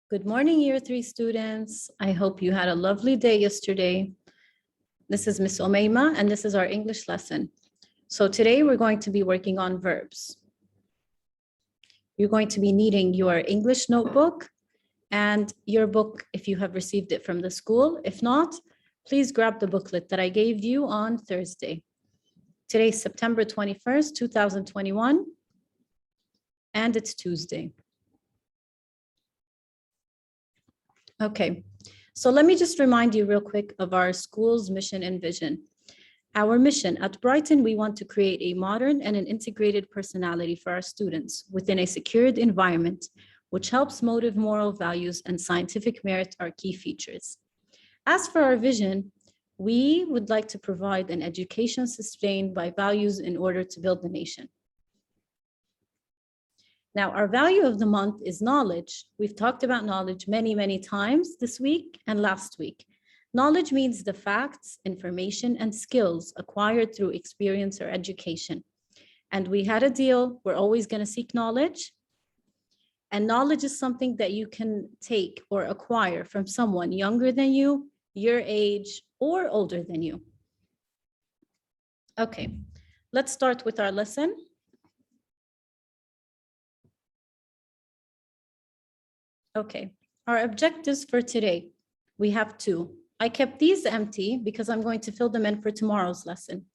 Good morning, Year 3 students. I hope you had a lovely day yesterday. This is Miss Omeima, and this is our English lesson. So today we're going to be working on verbs. You're going to be needing your English notebook and your book if you have received it from the school. If not, please grab the booklet that I gave you on Thursday. Today's September 21st, 2021, and it's Tuesday. Okay, so let me just remind you real quick of our school's mission and vision. Our mission at Brighton, we want to create a modern and an integrated personality for our students within a secured environment, which helps motive, moral values, and scientific merit are key features. As for our vision, we would like to provide an education sustained by values in order to build the nation. Now, our value of the month is knowledge. We've talked about knowledge many, many times this week and last week. Knowledge means the facts, information, and skills acquired through experience or education. And we had a deal, we're always going to seek knowledge. And knowledge is something that you can take or acquire from someone younger than you, your age, or older than you. Okay, let's start with our lesson. Okay, our objectives for today, we have two. I kept these empty because I'm going to fill them in for tomorrow's lesson.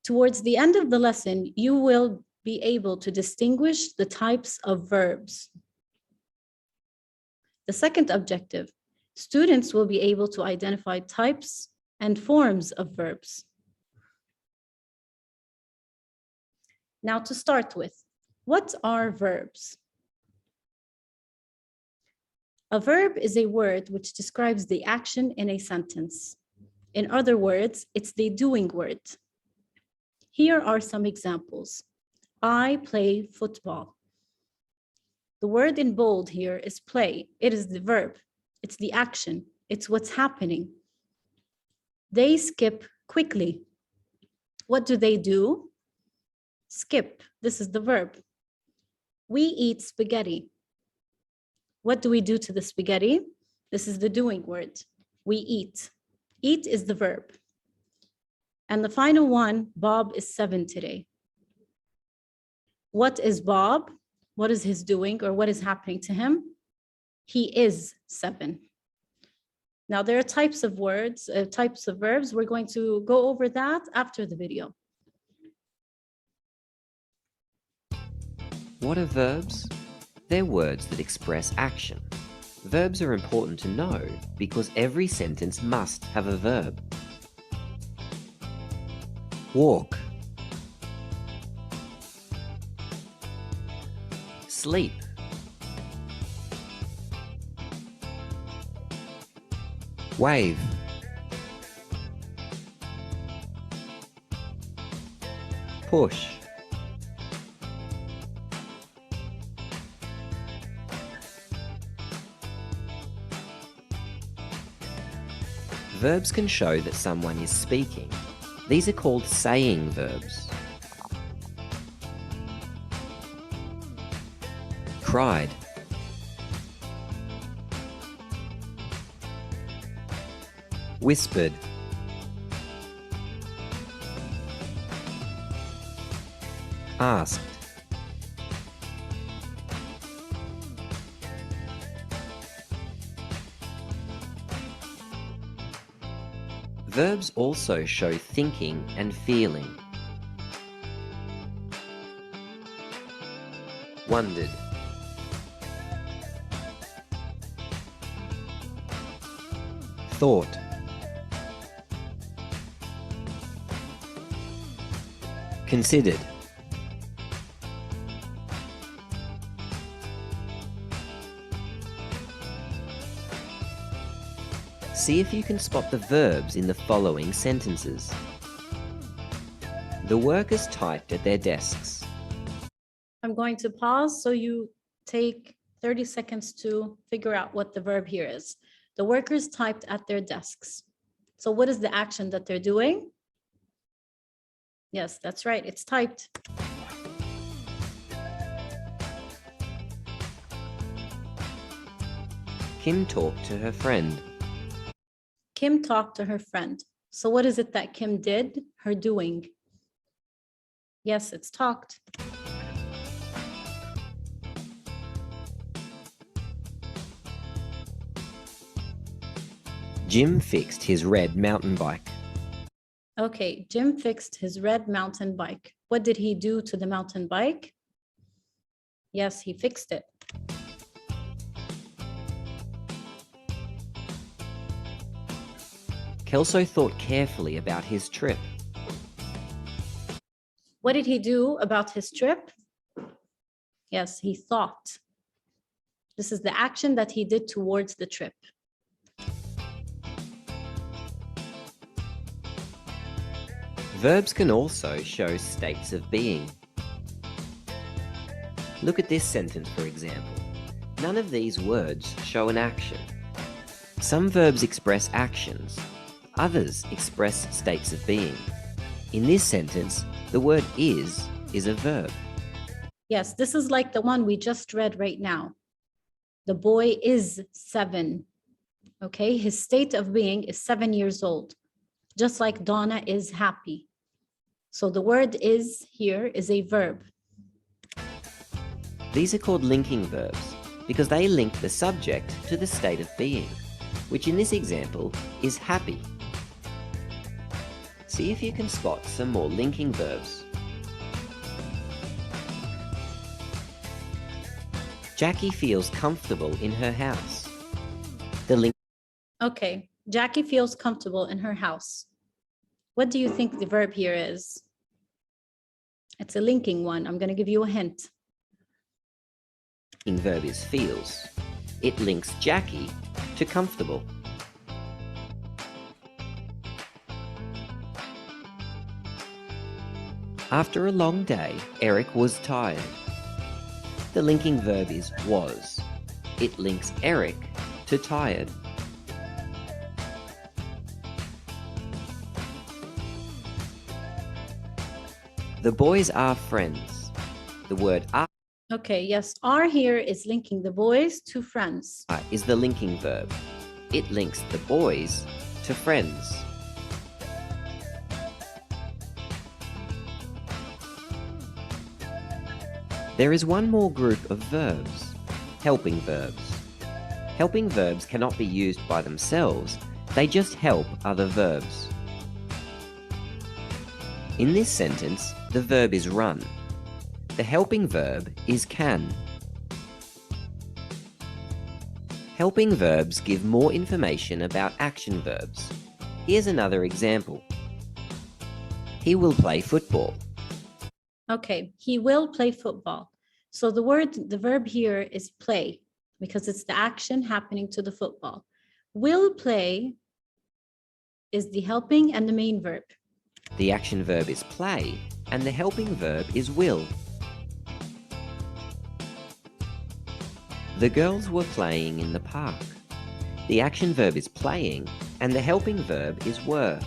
Towards the end of the lesson, you will be able to distinguish the types of verbs. The second objective, students will be able to identify types and forms of verbs. Now to start with, what are verbs? A verb is a word which describes the action in a sentence. In other words, it's the doing word. Here are some examples. I play football. The word in bold here is play. It is the verb. It's the action. It's what's happening. They skip quickly. What do they do? Skip. This is the verb. We eat spaghetti. What do we do to the spaghetti? This is the doing word. We eat. Eat is the verb. And the final one, Bob is 7 today. What is Bob? What is his doing or what is happening to him? He is 7. Now there are types of words, types of verbs. We're going to go over that after the video. What are verbs? They're words that express action. Verbs are important to know because every sentence must have a verb. Walk. Sleep. Wave. Push. Verbs can show that someone is speaking. These are called saying verbs. Cried. Whispered. Asked. Verbs also show thinking and feeling. Wondered. Thought. Considered. See if you can spot the verbs in the following sentences. The workers typed at their desks. I'm going to pause so you take 30 seconds to figure out what the verb here is. The workers typed at their desks. So what is the action that they're doing? Yes, that's right, it's typed. Kim talked to her friend. Kim talked to her friend. So what is it that Kim did? Her doing. Yes, it's talked. Jim fixed his red mountain bike. Okay, Jim fixed his red mountain bike. What did he do to the mountain bike? Yes, he fixed it. Kelso thought carefully about his trip. What did he do about his trip? Yes, he thought. This is the action that he did towards the trip. Verbs can also show states of being. Look at this sentence, for example. None of these words show an action. Some verbs express actions. Others express states of being. In this sentence, the word is a verb. Yes, this is like the one we just read right now. The boy is 7. Okay, his state of being is 7 years old, just like Donna is happy. So the word is here is a verb. These are called linking verbs because they link the subject to the state of being, which in this example is happy. See if you can spot some more linking verbs. Jackie feels comfortable in her house. The link. Okay, Jackie feels comfortable in her house. What do you think the verb here is? It's a linking one. I'm going to give you a hint. Verb is feels. It links Jackie to comfortable. After a long day, Eric was tired. The linking verb is was. It links Eric to tired. The boys are friends. The word are Okay, yes, are here is linking the boys to friends. is the linking verb. It links the boys to friends. There is one more group of verbs, helping verbs. Helping verbs cannot be used by themselves, they just help other verbs. In this sentence, the verb is run. The helping verb is can. Helping verbs give more information about action verbs. Here's another example. He will play football. Okay, he will play football. So the verb here is play because it's the action happening to the football. Will play is the helping and the main verb. The action verb is play, and the helping verb is will. The girls were playing in the park. The action verb is playing, and the helping verb is were.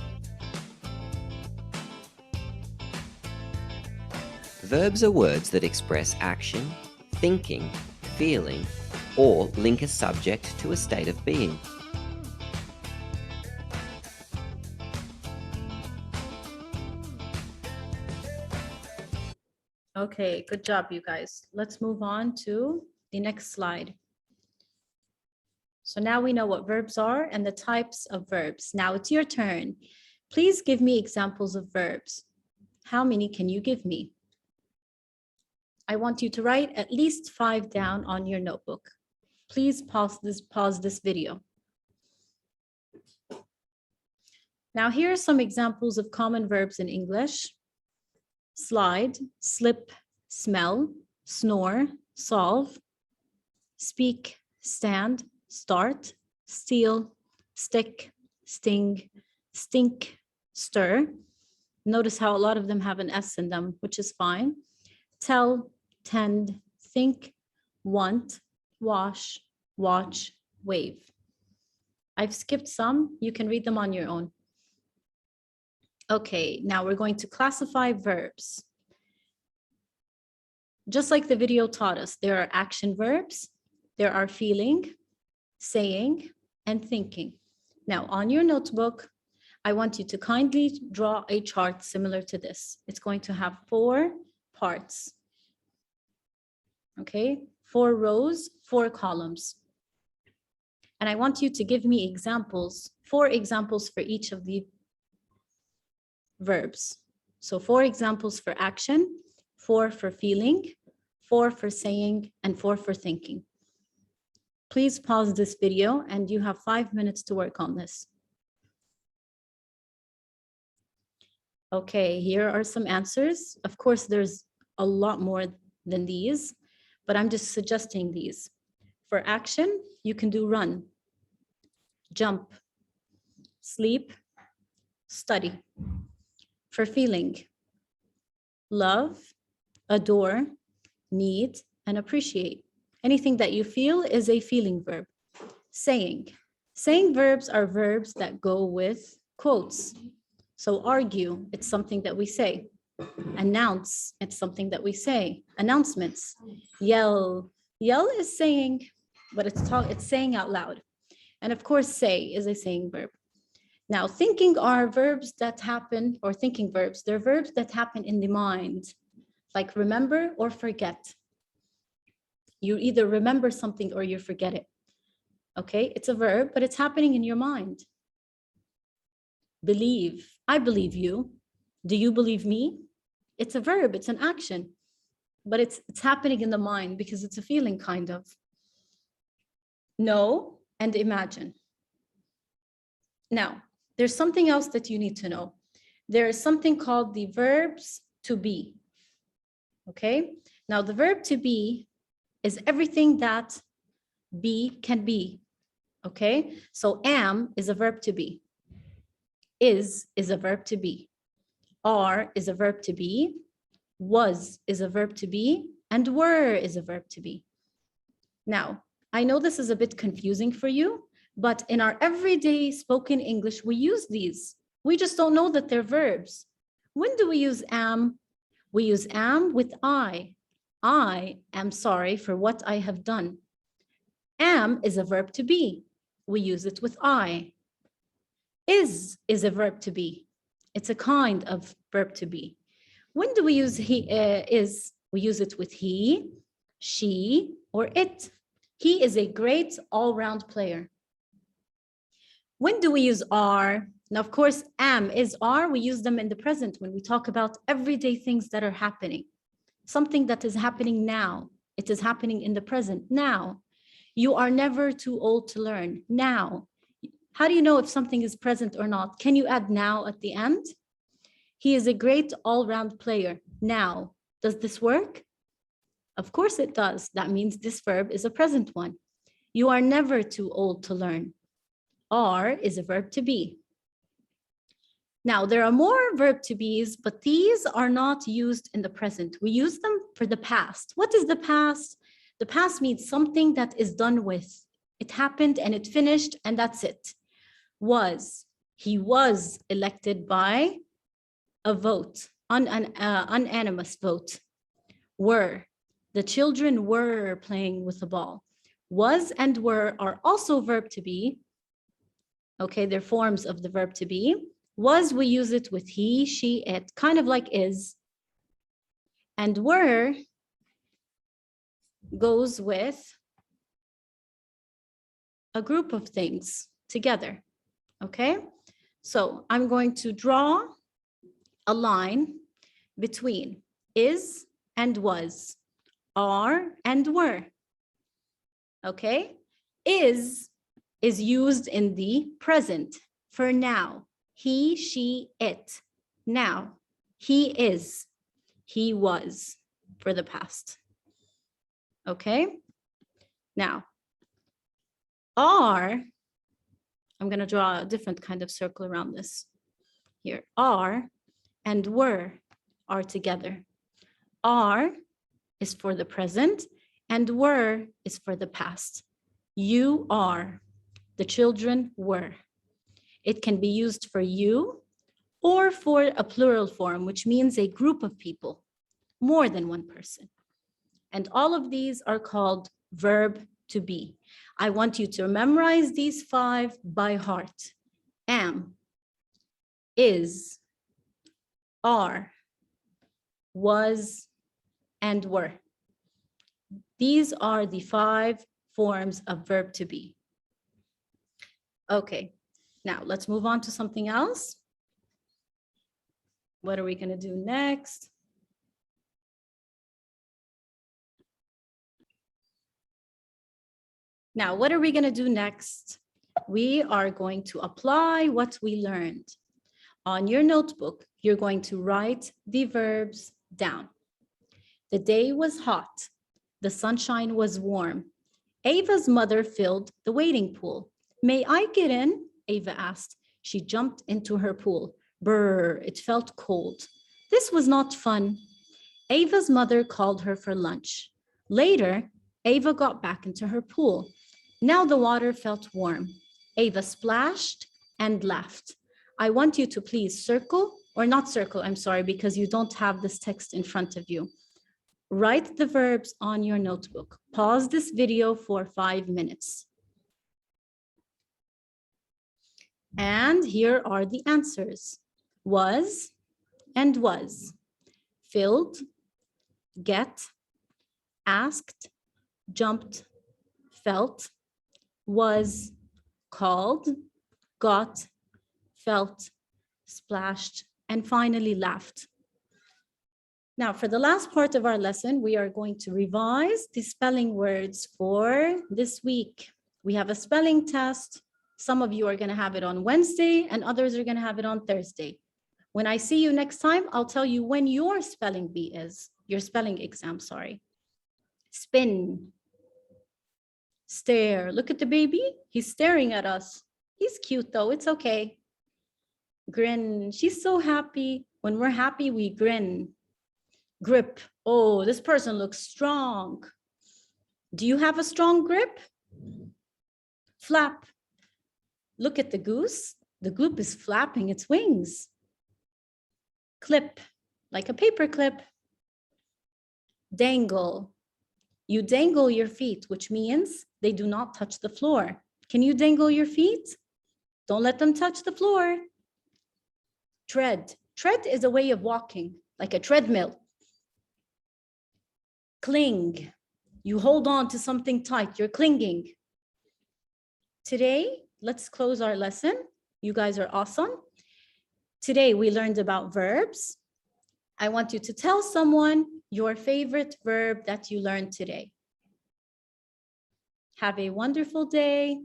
Verbs are words that express action, thinking, feeling, or link a subject to a state of being. Okay, good job, you guys. Let's move on to the next slide. So now we know what verbs are and the types of verbs. Now it's your turn. Please give me examples of verbs. How many can you give me? I want you to write at least 5 down on your notebook. Please pause this video. Now here are some examples of common verbs in English. Slide, slip, smell, snore, solve, speak, stand, start, steal, stick, sting, stink, stir. Notice how a lot of them have an S in them, which is fine. Tell, tend, think, want, wash, watch, wave. I've skipped some. You can read them on your own. Okay, now we're going to classify verbs. Just like the video taught us, there are action verbs, there are feeling, saying, and thinking. Now, on your notebook, I want you to kindly draw a chart similar to this. It's going to have 4 parts. Okay, 4 rows, 4 columns. And I want you to give me examples, 4 examples for each of the verbs. So 4 examples for action, 4 for feeling, 4 for saying, and 4 for thinking. Please pause this video and you have 5 minutes to work on this. Okay, here are some answers. Of course, there's a lot more than these, but I'm just suggesting these. For action, you can do run, jump, sleep, study. For feeling, love, adore, need, and appreciate. Anything that you feel is a feeling verb. Saying verbs are verbs that go with quotes. So argue, it's something that we say. Announce, it's something that we say. Announcements. Yell is saying, but it's saying out loud. And of course, say is a saying verb. Now, thinking are verbs that happen, or thinking verbs, they're verbs that happen in the mind, like remember or forget. You either remember something or you forget it. Okay, it's a verb, but it's happening in your mind. Believe, I believe you. Do you believe me? It's a verb, it's an action, but it's happening in the mind because it's a feeling kind of. Know and imagine. Now, there's something else that you need to know. There is something called the verbs to be. Okay, now the verb to be is everything that be can be. Okay, so am is a verb to be. Is a verb to be. Are is a verb to be. Was is a verb to be. And were is a verb to be. Now, I know this is a bit confusing for you, but in our everyday spoken English, we use these. We just don't know that they're verbs. When do we use am? We use am with I. I am sorry for what I have done. Am is a verb to be. We use it with I. Is a verb to be. It's a kind of verb to be. When do we use is? We use it with he, she, or it. He is a great all-round player. When do we use are? Now, of course, am, is, are, we use them in the present when we talk about everyday things that are happening. Something that is happening now. It is happening in the present now. You are never too old to learn now. How do you know if something is present or not? Can you add now at the end? He is a great all-round player now. Does this work? Of course it does. That means this verb is a present one. You are never too old to learn. Are is a verb to be. Now, there are more verb to be's, but these are not used in the present. We use them for the past. What is the past? The past means something that is done with. It happened and it finished and that's it. Was. He was elected by a vote, unanimous vote. Were. The children were playing with the ball. Was and were are also verb to be. Okay, they're forms of the verb to be. Was, we use it with he, she, it, kind of like is. And were goes with a group of things together. Okay, so I'm going to draw a line between is and was, are and were. Okay, is used in the present for now. He, she, it. Now, he is, he was for the past. Okay, now, are, I'm going to draw a different kind of circle around this here. Are and were are together. Are is for the present and were is for the past. You are, the children were. It can be used for you or for a plural form, which means a group of people, more than one person. And all of these are called verb to be. I want you to memorize these 5 by heart. Am, is, are, was, and were. These are the 5 forms of verb to be. Okay, now let's move on to something else. What are we going to do next? Now, what are we going to do next? We are going to apply what we learned. On your notebook, you're going to write the verbs down. The day was hot. The sunshine was warm. Ava's mother filled the wading pool. May I get in? Ava asked. She jumped into her pool. Brr, it felt cold. This was not fun. Ava's mother called her for lunch. Later, Ava got back into her pool. Now the water felt warm. Ava splashed and laughed. I want you to please circle, or not circle, I'm sorry, because you don't have this text in front of you. Write the verbs on your notebook. Pause this video for 5 minutes. And here are the answers. Was and was. Filled, get, asked, jumped, felt, was, called, got, felt, splashed, and finally laughed. Now, for the last part of our lesson, we are going to revise the spelling words for this week. We have a spelling test. Some of you are going to have it on Wednesday and others are going to have it on Thursday. When I see you next time, I'll tell you when your spelling bee is, your spelling exam, sorry. Spin. Stare. Look at the baby. He's staring at us. He's cute though. It's okay. Grin. She's so happy. When we're happy, we grin. Grip. Oh, this person looks strong. Do you have a strong grip? Flap. Look at the goose. The goose is flapping its wings. Clip, like a paper clip. Dangle. You dangle your feet, which means they do not touch the floor. Can you dangle your feet? Don't let them touch the floor. Tread. Tread is a way of walking, like a treadmill. Cling. You hold on to something tight. You're clinging. Today, let's close our lesson. You guys are awesome. Today, we learned about verbs. I want you to tell someone your favorite verb that you learned today. Have a wonderful day.